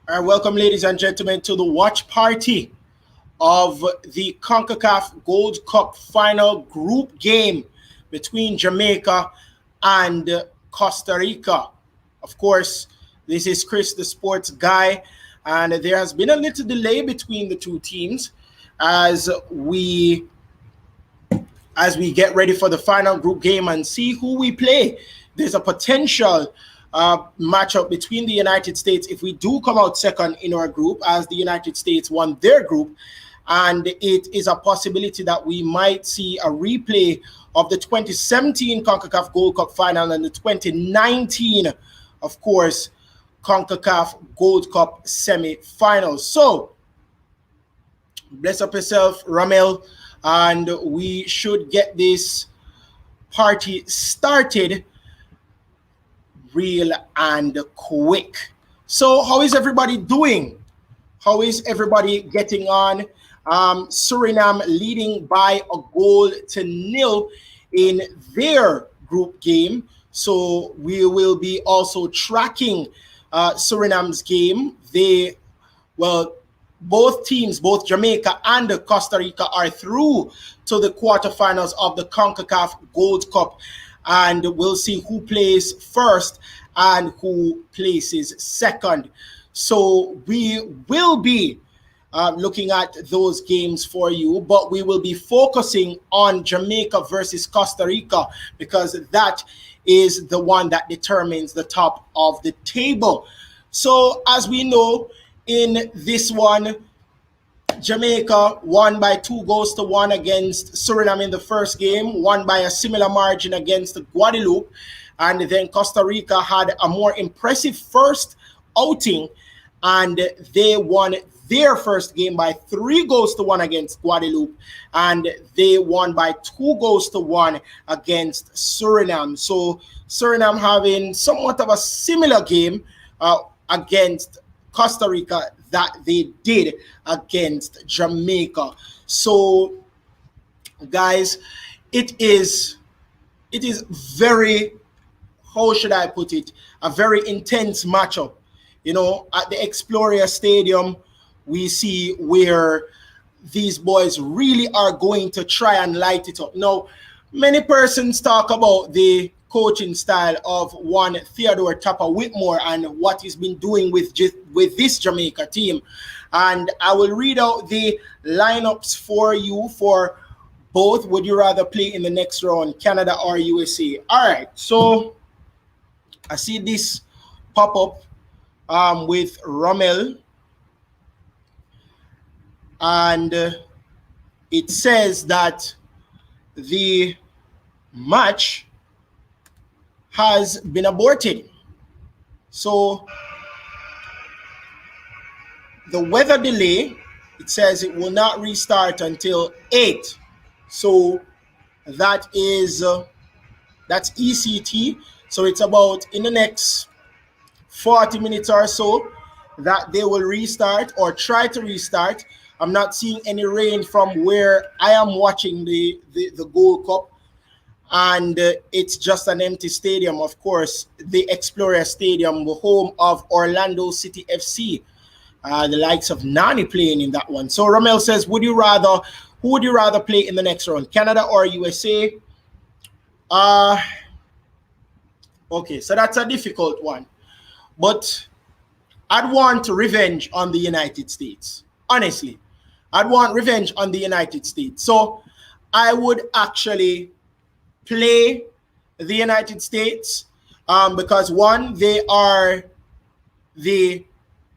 All right, welcome, ladies and gentlemen, to the watch party of the CONCACAF Gold Cup final group game between Jamaica and Costa Rica. Of course, this is Chris, the sports guy, and there has been a little delay between the two teams as we get ready for the final group game and see who we play. There's a potential matchup between the United States if we do come out second in our group, as the United States won their group. And it is a possibility that we might see a replay of the 2017 CONCACAF Gold Cup final and the 2019, of course, CONCACAF Gold Cup semi-finals. So, bless up yourself, Ramel, and we should get this party started real and quick. So, how is everybody doing? How is everybody getting on? Suriname leading by a goal to nil in their group game. So we will be also tracking Suriname's game. Both teams, both Jamaica and Costa Rica, are through to the quarterfinals of the CONCACAF Gold Cup. And we'll see who plays first and who places second. So we will be looking at those games for you, but we will be focusing on Jamaica versus Costa Rica because that is the one that determines the top of the table. So as we know, in this one, Jamaica won by 2-1 against Suriname in the first game, won by a similar margin against Guadeloupe, and then Costa Rica had a more impressive first outing, and they won their first game by 3-1 against Guadeloupe, and they won by 2-1 against Suriname. So Suriname having somewhat of a similar game against Costa Rica that they did against Jamaica. So, guys, it is very, how should I put it, a very intense matchup. You know, at the Explorer Stadium, we see where these boys really are going to try and light it up. Now, many persons talk about the coaching style of one Theodore Tapper Whitmore and what he's been doing with this Jamaica team. And I will read out the lineups for you for both. Would you rather play in the next round, Canada or USA? All right, so I see this pop up with Rommel. And it says that the match has been aborted. So the weather delay, it says it will not restart until 8. So that is that's ECT. So it's about in the next 40 minutes or so that they will restart or try to restart. I'm not seeing any rain from where I am watching the Gold Cup, and it's just an empty stadium. Of course, the Explorer Stadium, the home of Orlando City FC, the likes of Nani playing in that one. So Romel says, who would you rather play in the next round, Canada or USA? Okay, so that's a difficult one, but I'd want revenge on the United States. Honestly, I'd want revenge on the United States. So I would actually play the United States because one, they are the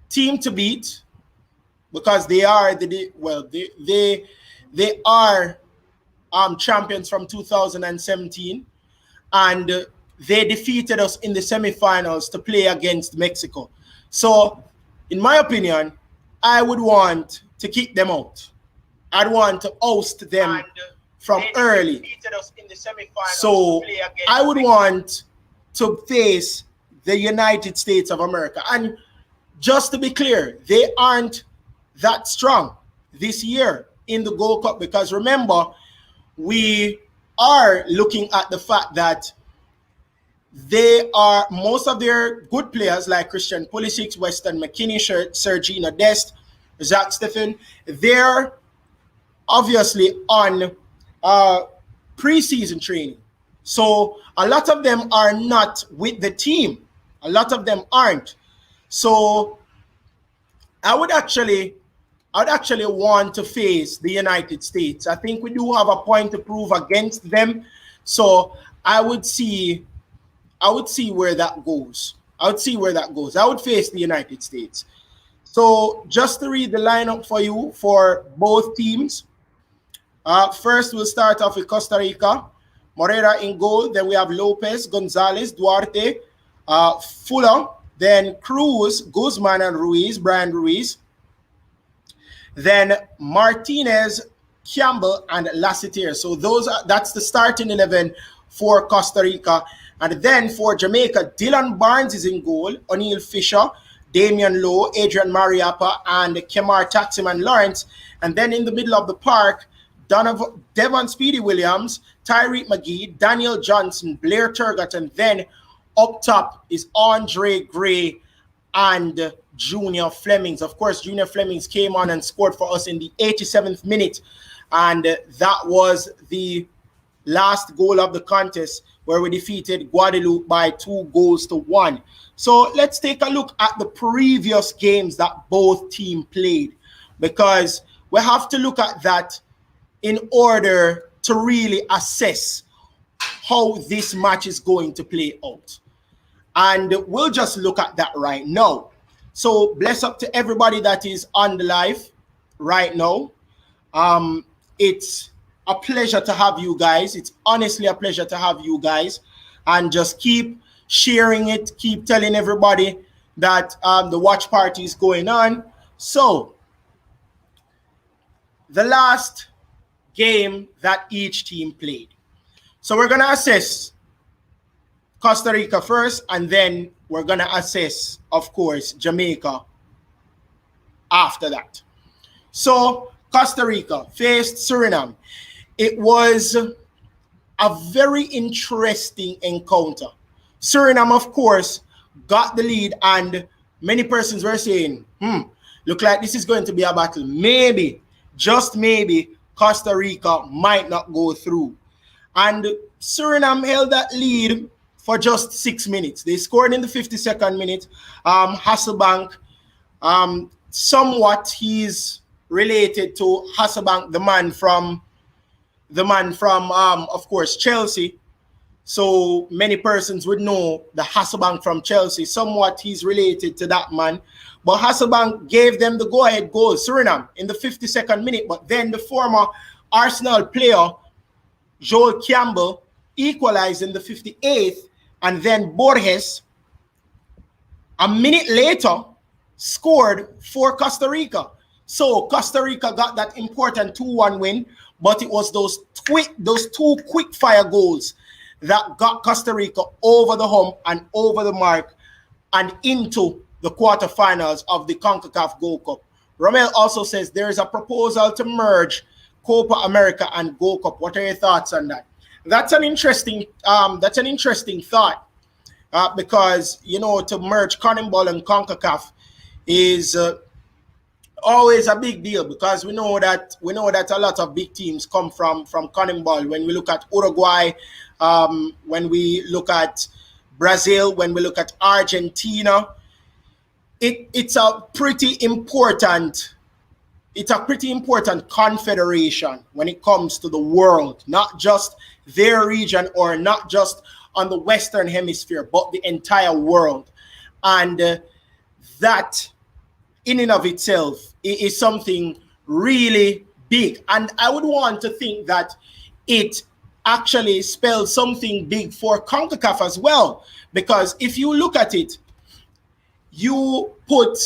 team to beat because they are they are champions from 2017, and they defeated us in the semifinals to play against Mexico. So, in my opinion, I would want to kick them out. I'd want to oust them from early. So, I would want to face the United States of America. And just to be clear, they aren't that strong this year in the Gold Cup because remember, we are looking at the fact that they are, most of their good players like Christian Pulisic, Weston McKennie, Sergino Dest, Zach Steffen, they're obviously on preseason training. So a lot of them are not with the team. A lot of them aren't. So I would actually want to face the United States. I think we do have a point to prove against them. So I would see where that goes. I would face the United States. So just to read the lineup for you for both teams. First, we'll start off with Costa Rica. Morera in goal. Then we have Lopez, Gonzalez, Duarte, Fuller. Then Cruz, Guzman, and Ruiz, Brian Ruiz. Then Martinez, Campbell, and Lassiter. So that's the starting 11 for Costa Rica. And then for Jamaica, Dylan Barnes is in goal, O'Neal Fisher, Damian Lowe, Adrian Mariappa, and Kemar Taximan Lawrence. And then in the middle of the park, Devon Speedy Williams, Tyreek Mcgee, Daniel Johnson, Blair Turgott, and then up top is Andre Gray and Junior Flemings. Of course, Junior Flemings came on and scored for us in the 87th minute, and that was the last goal of the contest where we defeated Guadeloupe by 2-1. So let's take a look at the previous games that both teams played, because we have to look at that in order to really assess how this match is going to play out. And we'll just look at that right now. So bless up to everybody that is on the live right now. It's a pleasure to have you guys. It's honestly a pleasure to have you guys. And just keep sharing it. Keep telling everybody that the watch party is going on. So the last game that each team played. So we're going to assess Costa Rica first, and then we're going to assess, of course, Jamaica after that. So Costa Rica faced Suriname. It was a very interesting encounter. Suriname, of course, got the lead, and many persons were saying, look like this is going to be a battle. Maybe, just maybe, Costa Rica might not go through. And Suriname held that lead for just 6 minutes. They scored in the 52nd minute. Hasselbank, somewhat he's related to Hasselbank, the man from of course, Chelsea. So many persons would know the Hasselbank from Chelsea. Somewhat he's related to that man. But Hasselbank gave them the go-ahead goal, Suriname, in the 52nd minute. But then the former Arsenal player, Joel Campbell, equalized in the 58th. And then Borges, a minute later, scored for Costa Rica. So Costa Rica got that important 2-1 win. But it was those two quick-fire goals that got Costa Rica over the hump and over the mark and into the quarterfinals of the CONCACAF Gold Cup. Romel also says there is a proposal to merge Copa America and Gold Cup. What are your thoughts on that? That's an interesting thought because, you know, to merge CONMEBOL and CONCACAF is always a big deal, because we know that a lot of big teams come from CONMEBOL. When we look at Uruguay, when we look at Brazil, when we look at Argentina, it's a pretty important confederation when it comes to the world, not just their region or not just on the Western Hemisphere, but the entire world. And that in and of itself is something really big. And I would want to think that it actually spells something big for CONCACAF as well. Because if you look at it, you put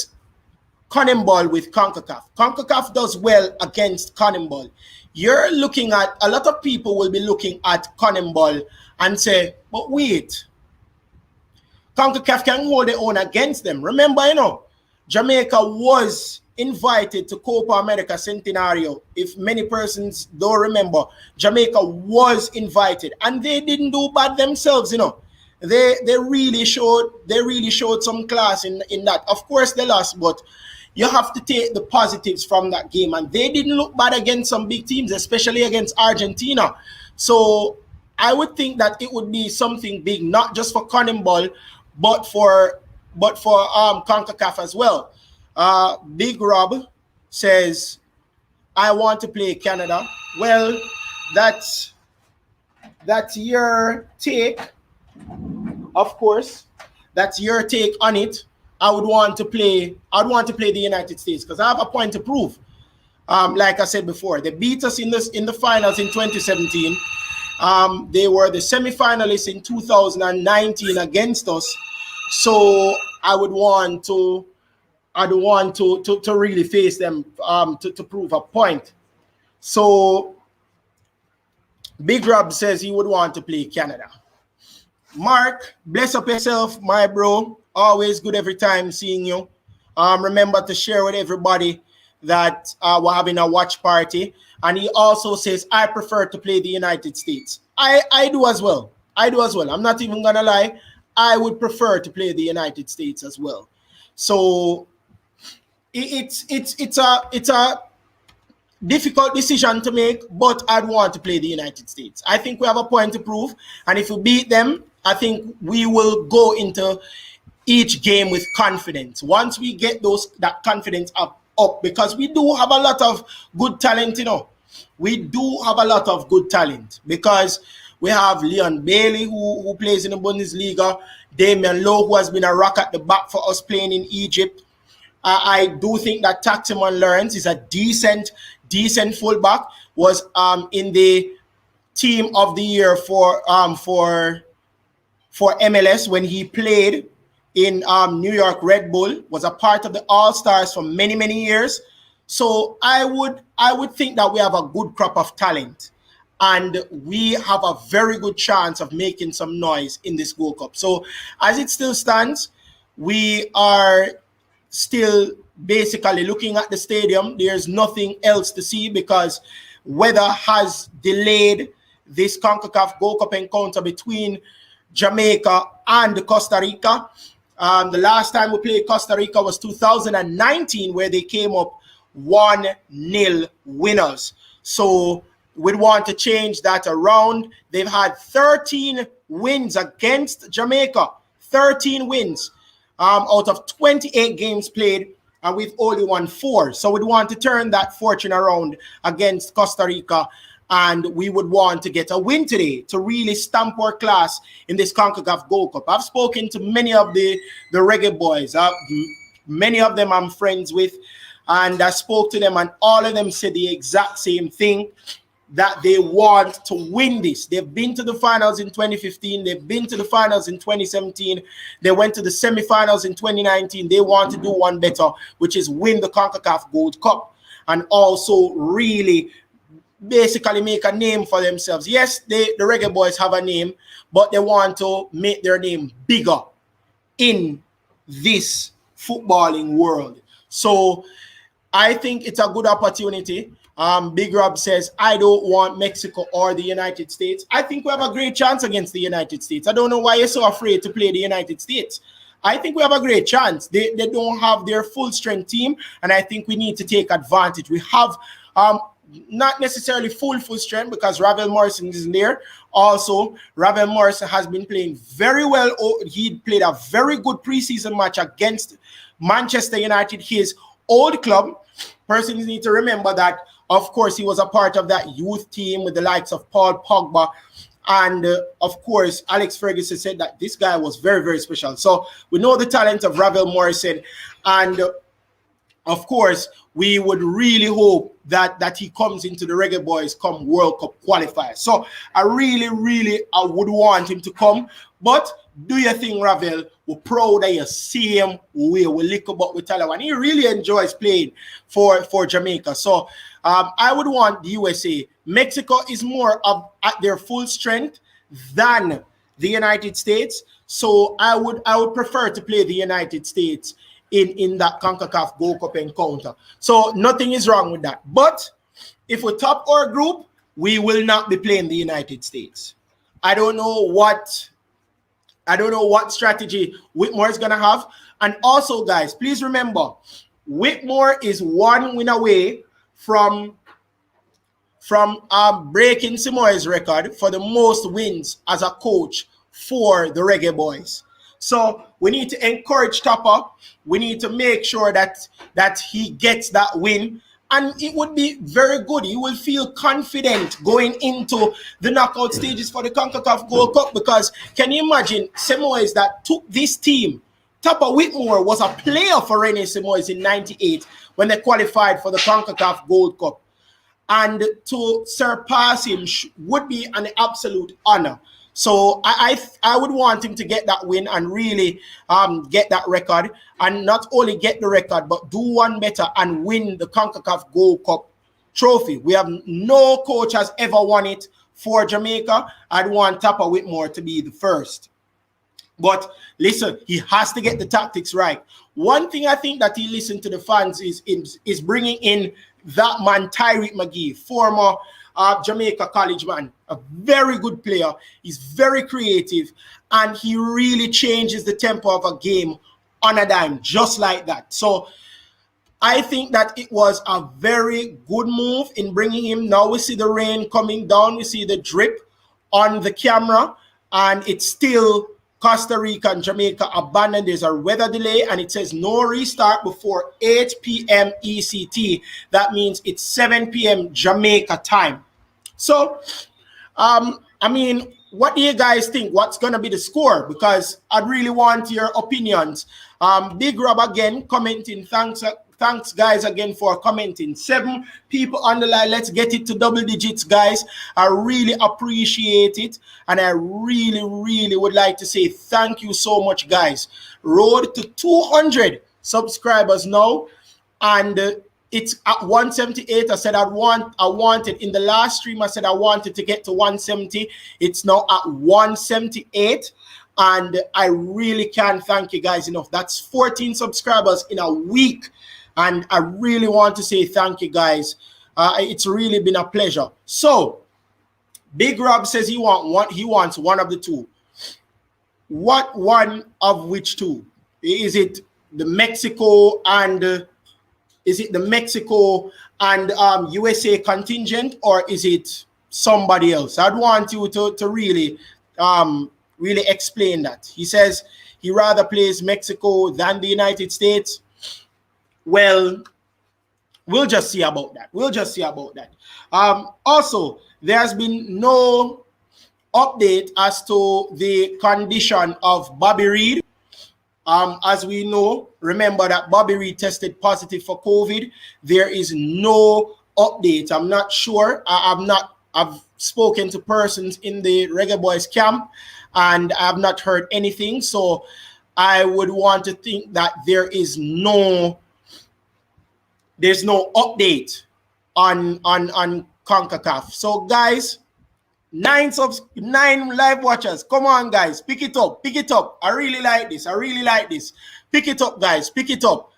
CONMEBOL with CONCACAF. CONCACAF does well against CONMEBOL. You're looking at, a lot of people will be looking at CONMEBOL and say, but wait, CONCACAF can hold their own against them. Remember, you know, Jamaica was invited to Copa America Centenario. If many persons don't remember, Jamaica was invited and they didn't do bad themselves, you know. They really showed some class in that. Of course they lost, but you have to take the positives from that game, and they didn't look bad against some big teams, especially against Argentina. So I would think that it would be something big, not just for CONMEBOL, but for CONCACAF as well. Big Rob says, I want to play Canada. Well, that's your take, of course. That's your take on it. I'd want to play the United States because I have a point to prove. Like I said before, they beat us in the finals in 2017. They were the semi-finalists in 2019 against us. So I would want to really face them to prove a point. So Big Rob says he would want to play Canada. Mark, bless up yourself, my bro. Always good every time seeing you. Remember to share with everybody that we're having a watch party. And he also says, I prefer to play the United States. I do as well. I'm not even gonna lie. I would prefer to play the United States as well. So it's a difficult decision to make, but I'd want to play the United States. I think we have a point to prove, and if we beat them, I think we will go into each game with confidence. Once we get that confidence up, because we do have a lot of good talent, We do have a lot of good talent because we have Leon Bailey who plays in the Bundesliga, Damian Lowe, who has been a rock at the back for us playing in Egypt. I do think that Taximan Lawrence is a decent fullback. Was in the team of the year for MLS when he played in New York Red Bull. Was a part of the All Stars for many years. So I would think that we have a good crop of talent, and we have a very good chance of making some noise in this Gold Cup. So as it still stands, we are still basically looking at the stadium. There's nothing else to see because weather has delayed this CONCACAF Gold Cup encounter between Jamaica and Costa Rica. The last time we played Costa Rica was 2019, where they came up 1-0 winners. So we'd want to change that around. They've had 13 wins against Jamaica. 13 wins out of 28 games played, and we've only won 4. So we'd want to turn that fortune around against Costa Rica, and we would want to get a win today to really stamp our class in this CONCACAF Gold Cup. I've spoken to many of the Reggae Boys. Many of them I'm friends with, and I spoke to them, and all of them said the exact same thing, that they want to win this. They've been to the finals in 2015. They've been to the finals in 2017. They went to the semifinals in 2019. They want to do one better, which is win the CONCACAF Gold Cup and also really basically make a name for themselves. Yes, the Reggae Boys have a name, but they want to make their name bigger in this footballing world. So I think it's a good opportunity. Big Rob says, I don't want Mexico or the United States. I think we have a great chance against the United States. I don't know why you're so afraid to play the United States. I think we have a great chance. They don't have their full strength team, and I think we need to take advantage. We have not necessarily full strength because Ravel Morrison isn't there. Also, Ravel Morrison has been playing very well. He played a very good preseason match against Manchester United, his old club. Persons need to remember that, of course, he was a part of that youth team with the likes of Paul Pogba. And, of course, Alex Ferguson said that this guy was very special. So we know the talent of Ravel Morrison. And, of course, we would really hope that he comes into the Reggae Boys come World Cup qualifiers. So I really would want him to come. But do you think, Ravel, we're proud that you see him, we lick about with Talawan. He really enjoys playing for Jamaica. So I would want the USA. Mexico is more at their full strength than the United States. So I would prefer to play the United States in that CONCACAF Gold Cup encounter. So nothing is wrong with that. But if we top our group, we will not be playing the United States. I don't know what I don't know what strategy Whitmore is going to have. And also, guys, please remember, Whitmore is one win away from breaking Simoy's record for the most wins as a coach for the Reggae Boys. So we need to encourage Topper. We need to make sure that he gets that win. And it would be very good. He will feel confident going into the knockout stages for the CONCACAF Gold Cup, because can you imagine Simoy's that took this team? Topper Whitmore was a player for Rene Simoy's in '98 when they qualified for the CONCACAF Gold Cup. And to surpass him would be an absolute honor. So I would want him to get that win and really get that record, and not only get the record, but do one better and win the CONCACAF Gold Cup trophy. We have no coach has ever won it for Jamaica. I'd want Topper Whitmore to be the first. But listen, he has to get the tactics right. One thing I think that he listened to the fans is bringing in that man, Tyreek Mcgee, former Jamaica college man, a very good player. He's very creative, and he really changes the tempo of a game on a dime, just like that. So I think that it was a very good move in bringing him. Now we see the rain coming down. We see the drip on the camera, and it's still Costa Rica and Jamaica abandoned. There's a weather delay, and it says no restart before 8 p.m. ECT. That means it's 7 p.m. Jamaica time. So, I mean, what do you guys think? What's going to be the score? Because I'd really want your opinions. Big Rob again commenting. Thanks, guys, again for commenting. 7 people on the line. Let's get it to double digits, guys. I really appreciate it. And I really, really would like to say thank you so much, guys. Road to 200 subscribers now. And it's at 178. I said I wanted in the last stream. I said I wanted to get to 170. It's now at 178. And I really can't thank you guys enough. That's 14 subscribers in a week. And I really want to say thank you, guys. It's really been a pleasure. So, Big Rob says he wants one of the two. What one of which two? Is it the Mexico and USA contingent, or is it somebody else? I'd want you to really explain that. He says he rather plays Mexico than the United States. Well, we'll just see about that. Also, there's been no update as to the condition of Bobby Reed. As we know, remember that Bobby Reed tested positive for COVID. There is no update. I'm not sure. I've spoken to persons in the Reggae Boys camp, and I have not heard anything. So I would want to think that there's no update on CONCACAF. So guys, 9 live watchers. Come on, guys. Pick it up. I really like this. Pick it up, guys. Pick it up.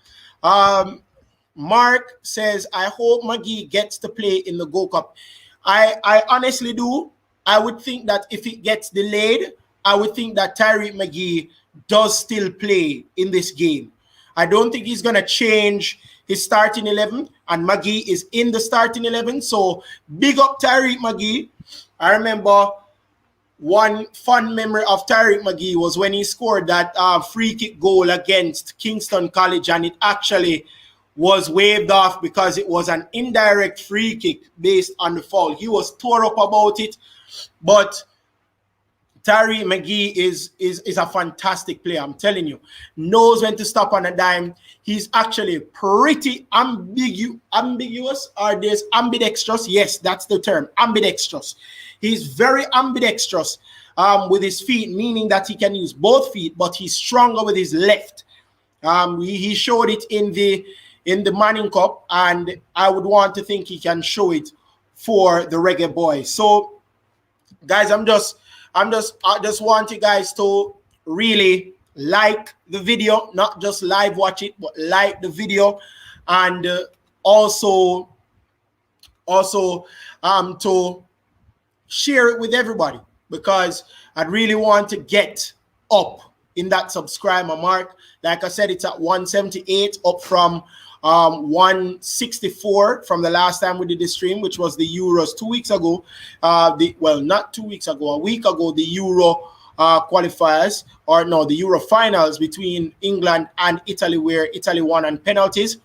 Mark says, I hope Mcgee gets to play in the Gold Cup. I honestly do. I would think that if it gets delayed, I would think that Tyreek Mcgee does still play in this game. I don't think he's going to change his starting 11, and Mcgee is in the starting 11. So big up Tyreek Mcgee. I remember one fun memory of Tyreek Mcgee was when he scored that free kick goal against Kingston College, and it actually was waved off because it was an indirect free kick based on the foul. He was tore up about it, but Tyreek Mcgee is a fantastic player. I'm telling you, knows when to stop on a dime. He's actually pretty ambiguous, or there's ambidextrous. Yes, that's the term, ambidextrous. He's very ambidextrous with his feet, meaning that he can use both feet, but he's stronger with his left. He showed it in the Manning Cup, and I would want to think he can show it for the Reggae Boys. So, guys, I just want you guys to really like the video, not just live watch it, but like the video, and also to share it with everybody, because I'd really want to get up in that subscriber mark. Like I said, it's at 178, up from 164 from the last time we did the stream, which was the Euros 2 weeks ago. Not 2 weeks ago, a week ago, the Euro qualifiers, or no, the Euro finals between England and Italy, where Italy won on penalties.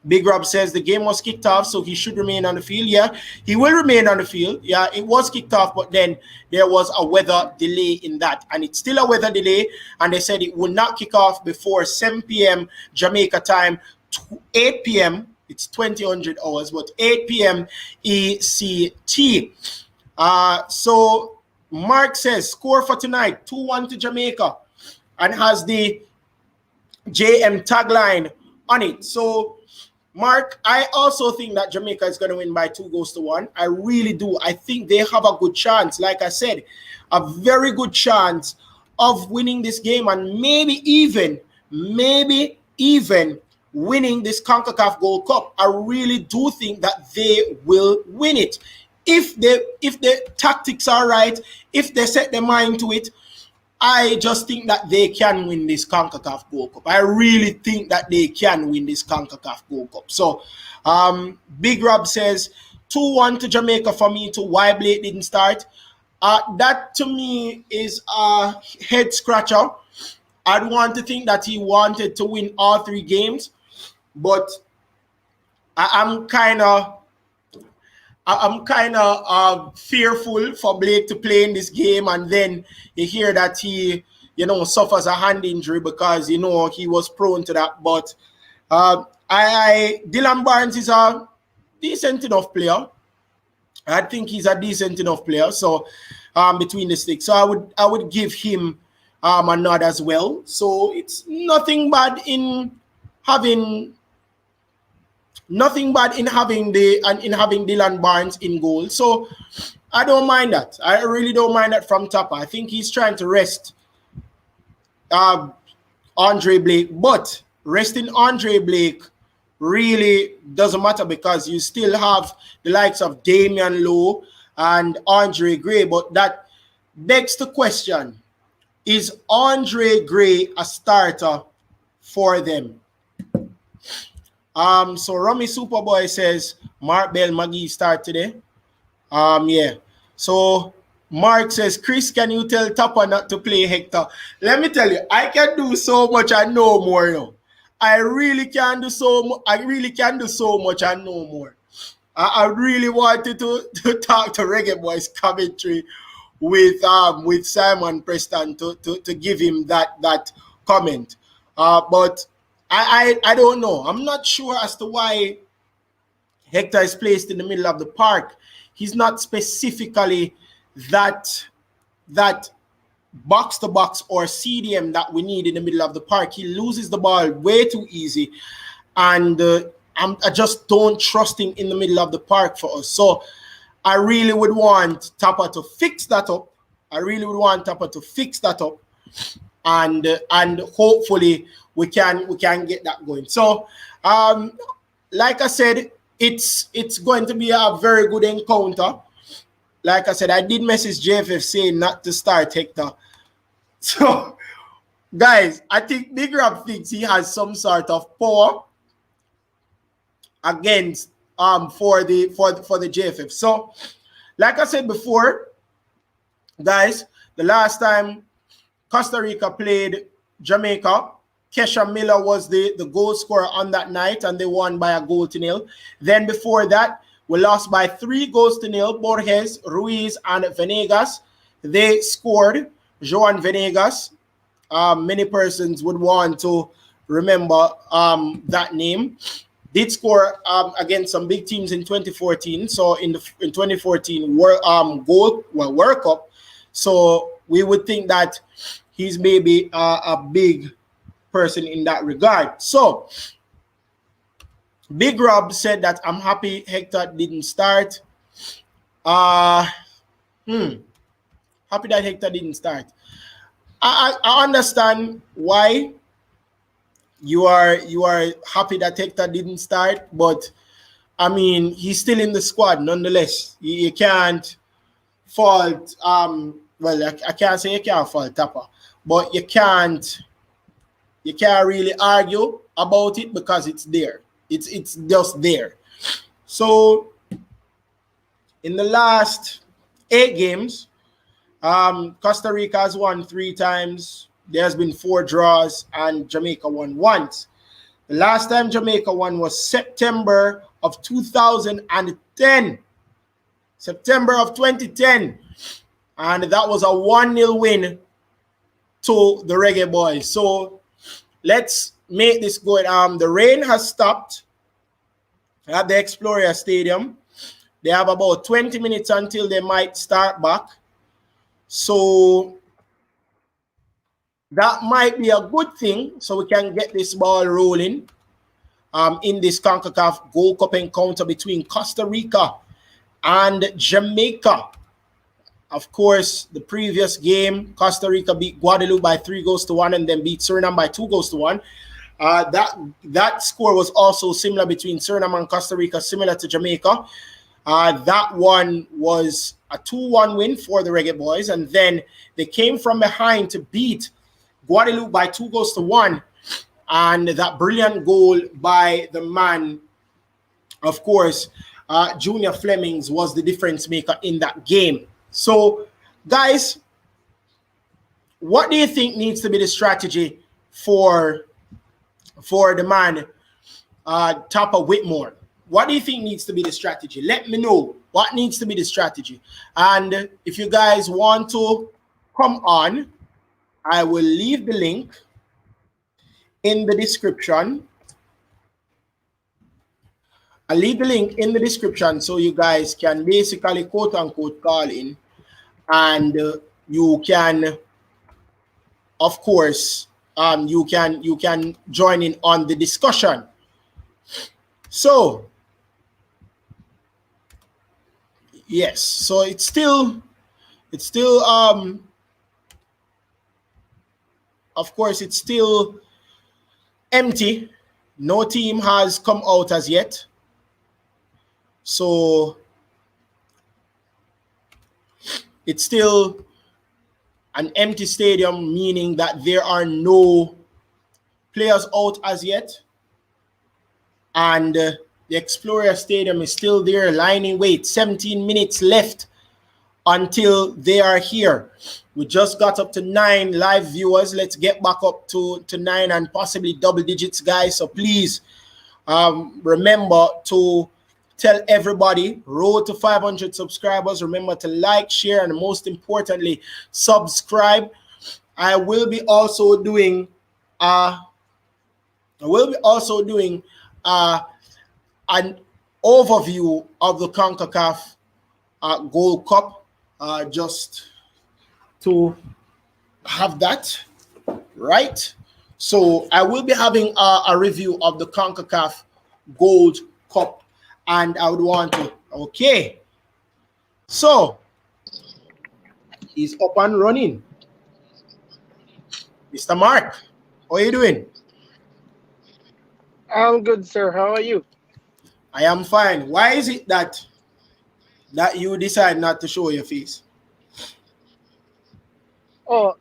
Big Rob says the game was kicked off, so he should remain on the field. Yeah, he will remain on the field. Yeah, it was kicked off, but then there was a weather delay in that. And it's still a weather delay. And they said it will not kick off before 7 p.m. Jamaica time, 8 p.m. It's 2000 hours, but 8 p.m. ECT. So Mark says, score for tonight, 2-1 to Jamaica. And has the JM tagline on it. So Mark, I also think that Jamaica is going to win by 2-1. I really do. I think they have a good chance. Like I said, a very good chance of winning this game, and maybe even winning this CONCACAF Gold Cup. I really do think that they will win it. If the tactics are right, if they set their mind to it, I just think that they can win this CONCACAF Gold Cup. I really think that they can win this CONCACAF Gold Cup. So, Big Rob says 2-1 to Jamaica for me to why Blake didn't start. That to me is a head scratcher. I'd want to think that he wanted to win all 3 games, but I'm kind of fearful for Blake to play in this game, and then you hear that he, suffers a hand injury, because, he was prone to that. But Dylan Barnes is a decent enough player. I think he's a decent enough player. So between the sticks, so I would give him a nod as well. So it's nothing bad in having Dylan Barnes in goal. So I don't mind that. I really don't mind that from Tapa. I think he's trying to rest Andre Blake, but resting Andre Blake really doesn't matter, because you still have the likes of Damian Lowe and Andre Gray. But that begs the question, is Andre Gray a starter for them? So Rummy Superboy says Mark Bell Mcgee start today. Yeah. So Mark says, Chris, can you tell Tapa not to play Hector? Let me tell you, I can do so much and no more now. I really can do so much and no more. I really wanted to talk to Reggae Boys commentary with Simon Preston to give him that comment. But I don't know. I'm not sure as to why Hector is placed in the middle of the park. He's not specifically that box to box or CDM that we need in the middle of the park. He loses the ball way too easy, and I just don't trust him in the middle of the park for us. So I really would want Tapa to fix that up. And hopefully we can get that going. So like I said, it's going to be a very good encounter. Like I said, I did message JFF saying not to start Hector. So guys, I think Big Rob thinks he has some sort of power against for the JFF. So like I said before, guys, the last time Costa Rica played Jamaica, Kesha Miller was the goal scorer on that night, and they won by 1-0. Then before that, we lost by 3-0. Borges, Ruiz, and Venegas. They scored. Joan Venegas. Many persons would want to remember that name. Did score against some big teams in 2014. So in 2014 World Cup. So we would think that he's maybe a big person in that regard. So Big Rob said that I'm happy Hector didn't start. Happy that Hector didn't start. I understand why you are happy that Hector didn't start, but I mean, he's still in the squad nonetheless. You can't fault I can't say you can't fault Tapa, but you can't really argue about it because it's there. It's just there. So in the last 8 games, Costa Rica has won 3 times. There's been 4 draws, and Jamaica won once. The last time Jamaica won was September of 2010. September of 2010. And that was a 1-0 win to the Reggae Boys. So let's make this good. The rain has stopped at the Explorer Stadium. They have about 20 minutes until they might start back. So that might be a good thing, so we can get this ball rolling in this CONCACAF Gold Cup encounter between Costa Rica and Jamaica. Of course, the previous game, Costa Rica beat Guadeloupe by 3-1 and then beat Suriname by 2-1. That score was also similar between Suriname and Costa Rica, similar to Jamaica. That one was a 2-1 win for the Reggae Boys, and then they came from behind to beat Guadeloupe by 2-1, and that brilliant goal by the man, of course, Junior Flemings, was the difference maker in that game. So, guys, what do you think needs to be the strategy for the man, Tapa Whitmore? What do you think needs to be the strategy? Let me know what needs to be the strategy. And if you guys want to come on, I will leave the link in the description. I'll leave the link in the description so you guys can basically quote unquote call in, and you can, of course, you can join in on the discussion. So yes, so it's still of course it's still empty. No team has come out as yet. So it's still an empty stadium, meaning that there are no players out as yet. And the Explorer Stadium is still there, lying in wait. 17 minutes left until they are here. We just got up to 9 live viewers. Let's get back up to 9 and possibly double digits, guys. So please remember to tell everybody, road to 500 subscribers. Remember to like, share, and most importantly, subscribe. I will be also doing an overview of the CONCACAF Gold Cup, just to have that right. So I will be having a review of the CONCACAF Gold Cup, and I would want to, okay. So he's up and running. Mr. Mark, how are you doing? I'm good, sir. How are you? I am fine. Why is it that you decide not to show your face? Oh,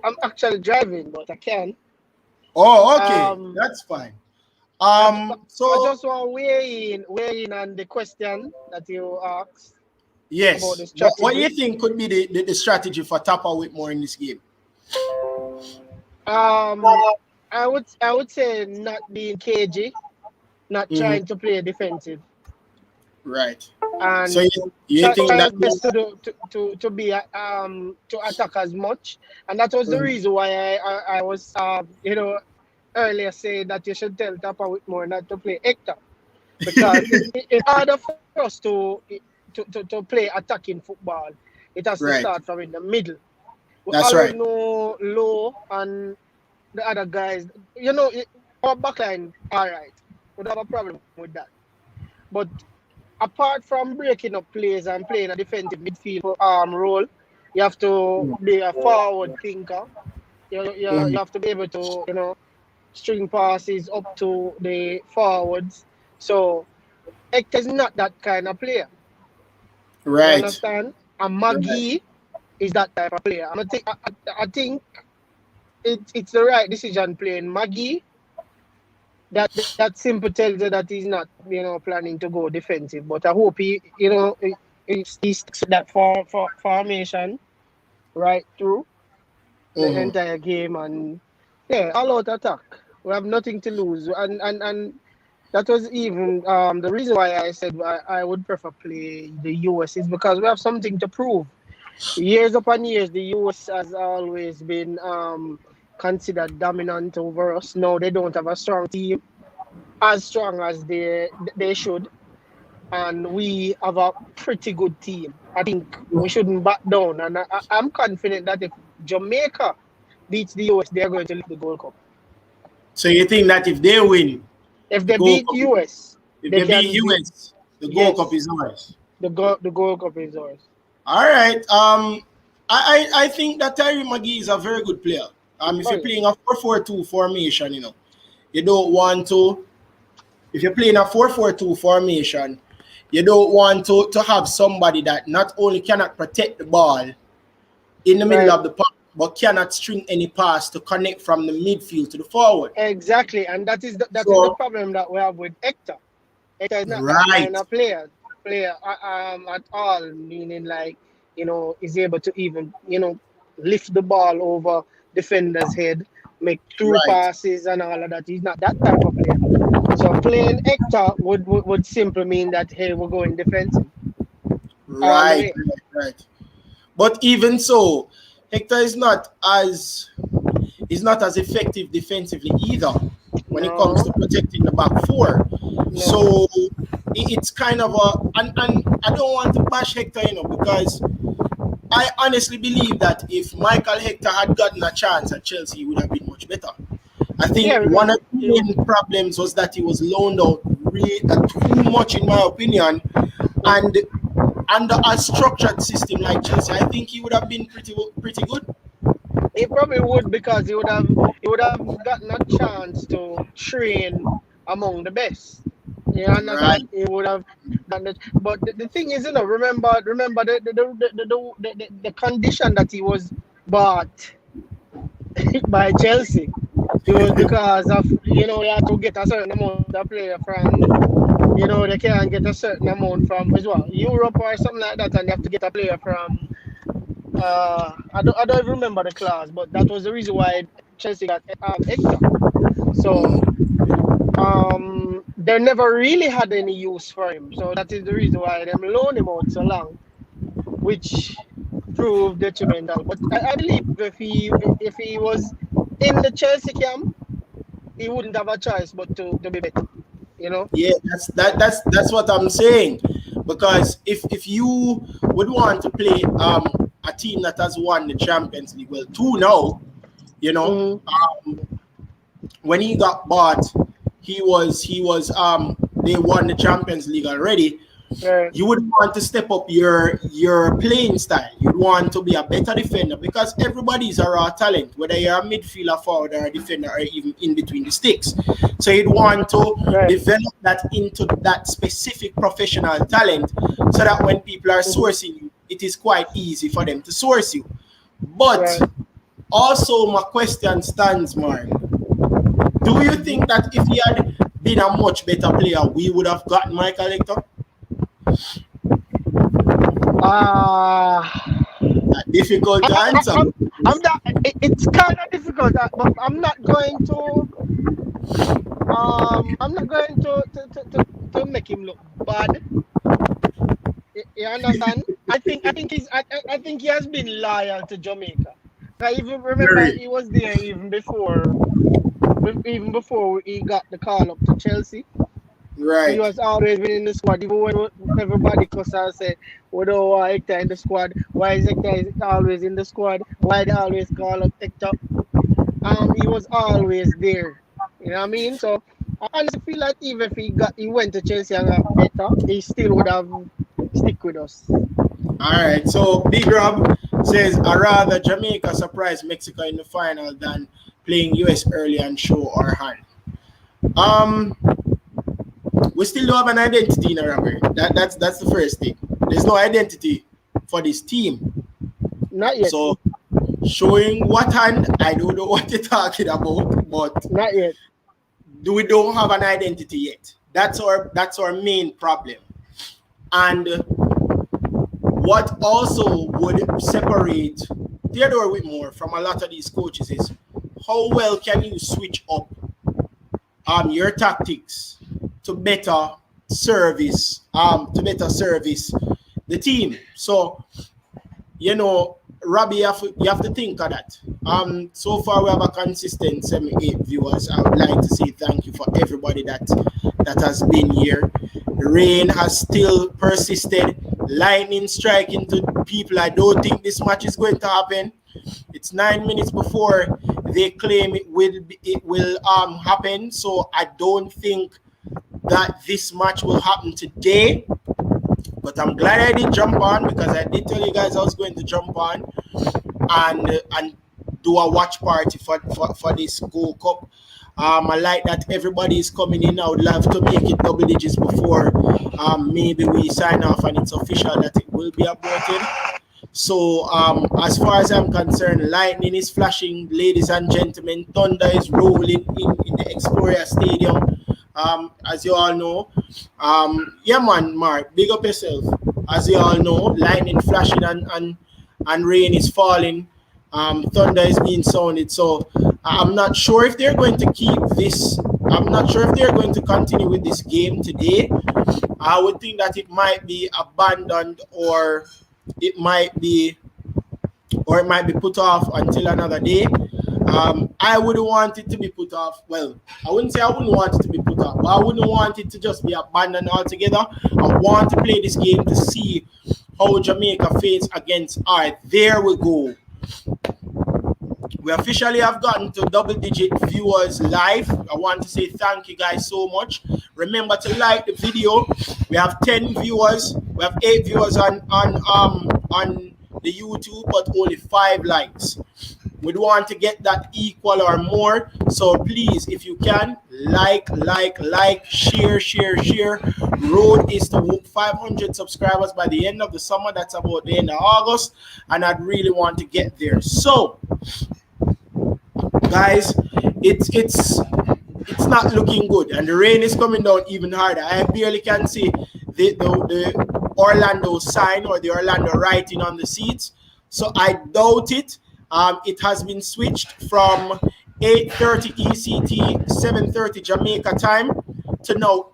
I'm actually driving, but I can. Oh, okay. That's fine. So I just want to weigh in on the question that you asked yes. about the strategy. What do you think could be the strategy for Tapa Whitmore in this game? I would say not being cagey, not trying to play defensive. Right. And so you think that best to be to attack as much, and that was the reason why I was earlier saying that you should tell Tapa Whitmore not to play Hector, because in order for us to play attacking football, it has to start from in the middle. We already know Low and the other guys. Our backline, all right, we don't have a problem with that. But apart from breaking up plays and playing a defensive midfield role, you have to be a forward thinker. You have to be able to, string passes up to the forwards. So Hector is not that kind of player. Right. You understand? And Mcgee is that type of player. I think it's the right decision playing Mcgee. That simple tells you that he's not, planning to go defensive. But I hope he sticks with that for formation right through the Mm-hmm. entire game, and yeah, all out attack. We have nothing to lose, and that was even the reason why I said I would prefer play the US is because we have something to prove. Years upon years, the US has always been considered dominant over us. Now they don't have a strong team as strong as they should, and we have a pretty good team. I think we shouldn't back down, and I'm confident that if Jamaica beats the US, they're going to lift the Gold Cup. So you think that if they win, If the they Gold beat Cup, US, if they they beat can be, US, the Gold Cup yes, is ours. the Gold Cup is ours. All right. I think that Terry McGee is a very good player. If Oh you're yeah, playing a 4-4-2 formation, you don't want to. If you're playing a 4-4-2 formation, you don't want to have somebody that not only cannot protect the ball in the middle right. of the park, but cannot string any pass to connect from the midfield to the forward. Exactly, and that is the So, problem that we have with Hector. Hector is not that kind right, of player at all. Meaning, like, is able to even lift the ball over defender's head, make through right, passes and all of that. He's not that type of player. So playing Hector would simply mean that, hey, we're going defensive all the right, way. right, right. But even so, Hector is not as effective defensively either when it comes No, to protecting the back four. no. So it's kind of and I don't want to bash Hector, because I honestly believe that if Michael Hector had gotten a chance at Chelsea, he would have been much better. I think Yeah, one because of the main problems was that he was loaned out really too much, in my opinion, and under a structured system like Chelsea, I think he would have been pretty good. he probably would, because he would have gotten a chance to train among the best. You Right, understand? He would have done it. But the thing is, remember the condition that he was bought by Chelsea. It was because of, they had to get a certain amount of player from, they can't get a certain amount from as well Europe or something like that, and they have to get a player from I don't even remember the class, but that was the reason why Chelsea got Hector. So they never really had any use for him. So that is the reason why them loaned him out so long, which proved detrimental. But I believe if he was in the Chelsea camp, he wouldn't have a choice but to be better. You know? yeah, that's what I'm saying. Because if you would want to play a team that has won the Champions League, well, two now, you know, Mm-hmm. when he got bought, he was they won the Champions League already. Right. You would want to step up your playing style. You'd want to be a better defender because everybody's a raw talent, whether you're a midfielder, forward, or a defender, or even in between the sticks. So you'd want to Right. develop that into that specific professional talent, so that when people are Mm-hmm. sourcing you, it is quite easy for them to source you. But Right. also, my question stands, Mark. Do you Mm-hmm. think that if he had been a much better player, we would have gotten Michael Hector? Ah. Difficult I, to I, answer. I'm not. It's kind of difficult, but I'm not going to. I'm not going to make him look bad. You understand? I think I think he has been loyal to Jamaica. I even remember Very he was there even before he got the call up to Chelsea. He right. was always been in the squad. Even when everybody cuss and say, "We don't want Hector in the squad. Why is Hector always in the squad? Why they always call up Hector?" He was always there. You know what I mean? So I honestly feel like even if he went to Chelsea and got better, he still would have stick with us. All right. So Big Rob says, I rather Jamaica surprise Mexico in the final than playing US early and show our hand. Um, we still don't have an identity in Robert. That's the first thing. There's no identity for this team. Not yet. So Showing what hand? I don't know what you're talking about, but Not yet. we don't have an identity yet. That's our main problem. And what also would separate Theodore Whitmore from a lot of these coaches is how well can you switch up your tactics to better service the team. So Robbie, you have to think of that. So far we have a consistent 78 viewers. I would like to say thank you for everybody that has been here. Rain has still persisted. Lightning striking to people. I don't think this match is going to happen. It's 9 minutes before they claim it will happen. So I don't think that this match will happen today. But I'm glad I did jump on, because I did tell you guys I was going to jump on and do a watch party for this Gold Cup. I like that everybody is coming in. I would love to make it double digits before maybe we sign off and it's official that it will be aborted. So as far as I'm concerned, lightning is flashing, ladies and gentlemen. Thunder is rolling in the Explorer Stadium. As you all know, yeah, man, Mark, big up yourself. As you all know, lightning flashing and rain is falling. Thunder is being sounded. So I'm not sure if they're going to keep this. I'm not sure if they're going to continue with this game today. I would think that it might be abandoned, or it might be put off until another day. I wouldn't want it to be put off. Well, I wouldn't say I wouldn't want it to be put off, but I wouldn't want it to just be abandoned altogether. I want to play this game to see how Jamaica faces against. All right, there we go. We officially have gotten to double-digit viewers live. I want to say thank you guys so much. Remember to like the video. We have 10 viewers. We have 8 viewers on the YouTube, but only 5 likes. We want to get that equal or more. So please, if you can, like, share. Road is to 500 subscribers by the end of the summer. That's about the end of August, and I'd really want to get there. So, guys, it's not looking good, and the rain is coming down even harder. I barely can see the Orlando sign or the Orlando writing on the seats. So I doubt it. It has been switched from 8:30 ECT, 7:30 Jamaica time to now.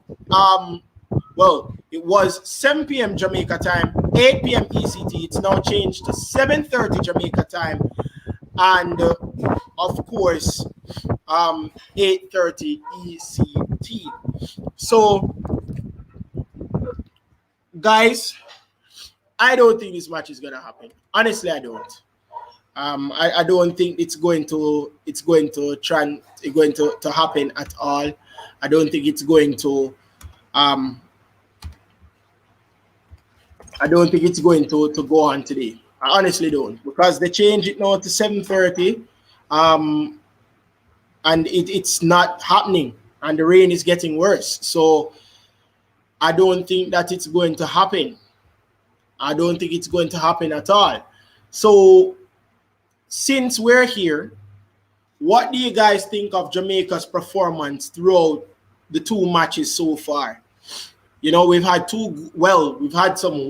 Well, it was 7 p.m. Jamaica time, 8 p.m. ECT. It's now changed to 7:30 Jamaica time, and of course, 8:30 ECT. So, guys, I don't think this match is gonna happen. Honestly, I don't. I don't think it's going to happen at all. I don't think it's going to go on today. I honestly don't, because they changed it now to 7:30, and it's not happening, and the rain is getting worse. So I don't think that it's going to happen. I don't think it's going to happen at all. So since we're here, what do you guys think of Jamaica's performance throughout the 2 matches so far? We've had some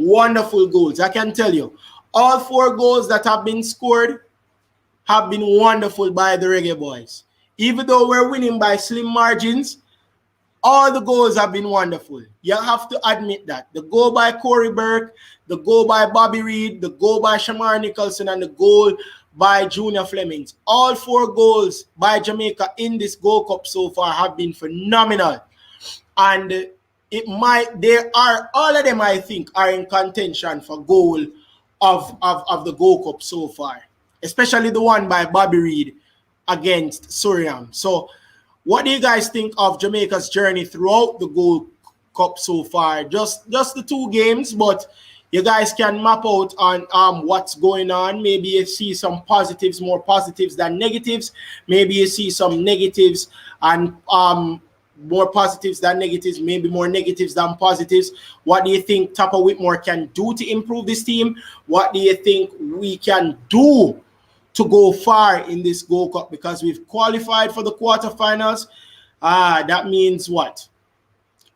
wonderful goals. I can tell you, all 4 goals that have been scored have been wonderful by the Reggae Boys. Even though we're winning by slim margins, all the goals have been wonderful. You have to admit that. The goal by Corey Burke, the goal by Bobby Reed, the goal by Shamar Nicholson, and the goal by Junior Flemings. All 4 goals by Jamaica in this Gold Cup so far have been phenomenal. And all of them, I think, are in contention for goal of the Gold Cup so far. Especially the one by Bobby Reed against Suriname. So what do you guys think of Jamaica's journey throughout the Gold Cup so far? Just the 2 games, but you guys can map out on what's going on. Maybe you see some positives, more positives than negatives. Maybe you see some negatives and more positives than negatives, maybe more negatives than positives. What do you think Tapa Whitmore can do to improve this team? What do you think we can do to go far in this Gold Cup because we've qualified for the quarterfinals. That means what?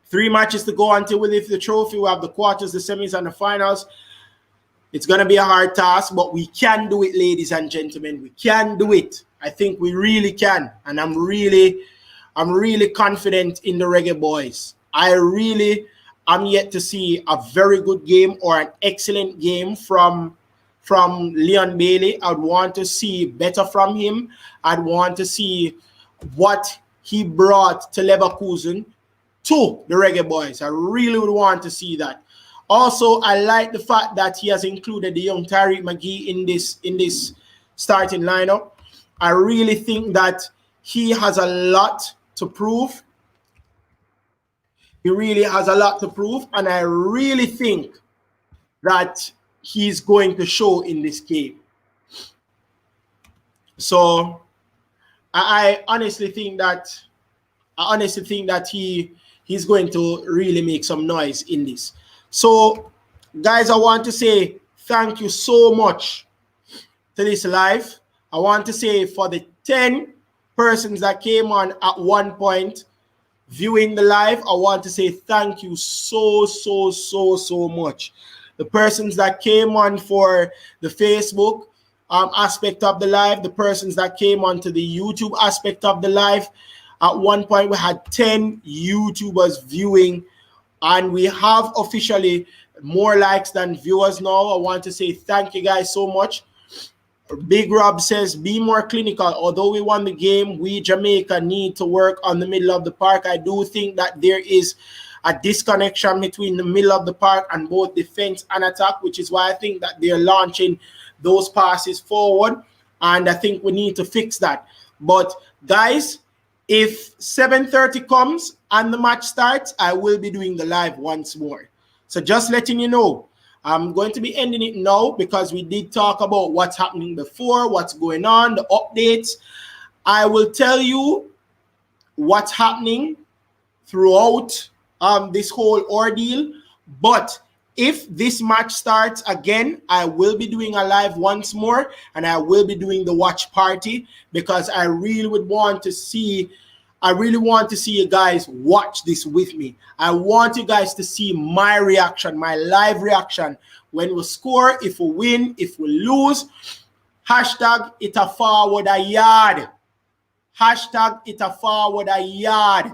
3 matches to go until we lift the trophy. We have the quarters, the semis, and the finals. It's going to be a hard task, but we can do it, ladies and gentlemen. We can do it. I think we really can. And I'm really confident in the Reggae Boys. I'm yet to see a very good game or an excellent game from Leon Bailey. I'd want to see better from him. I'd want to see what he brought to Leverkusen to the Reggae Boys. I really would want to see that. Also, I like the fact that he has included the young Tariq Mcgee in this starting lineup. I really think that he has a lot to prove. He really has a lot to prove, and I really think that he's going to show in this game. So I honestly think that he's going to really make some noise in this. So, guys, I want to say thank you so much to this live. I want to say for the 10 persons that came on at one point viewing the live, I want to say thank you so much. The persons that came on for the Facebook aspect of the live, the persons that came on to the YouTube aspect of the live. At one point, we had 10 YouTubers viewing, and we have officially more likes than viewers now. I want to say thank you guys so much. Big Rob says, be more clinical. Although we won the game, we Jamaica need to work on the middle of the park. I do think that there is a disconnection between the middle of the park and both defense and attack, which is why I think that they're launching those passes forward. And I think we need to fix that. But guys, if 7:30 comes and the match starts, I will be doing the live once more. So just letting you know, I'm going to be ending it now because we did talk about what's happening before, what's going on, the updates. I will tell you what's happening throughout this whole ordeal. But if this match starts again, I will be doing a live once more, and I will be doing the watch party because I really want to see you guys watch this with me. I want you guys to see my reaction, my live reaction when we score, if we win, if we lose. Hashtag it a forward a yard. Hashtag it a forward a yard.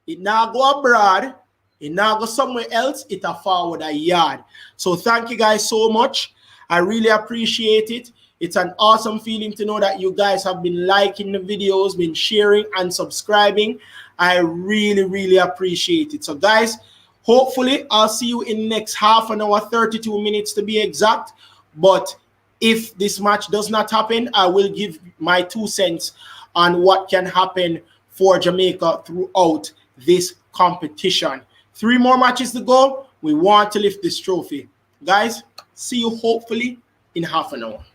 It now go abroad. It now go somewhere else. It a forward a yard. So thank you guys so much. I really appreciate it. It's an awesome feeling to know that you guys have been liking the videos, been sharing and subscribing. I really appreciate it. So guys, hopefully I'll see you in the next half an hour, 32 minutes to be exact. But if this match does not happen, I will give my 2 cents on what can happen for Jamaica throughout this competition. 3 more matches to go. We want to lift this trophy. Guys, see you hopefully in half an hour.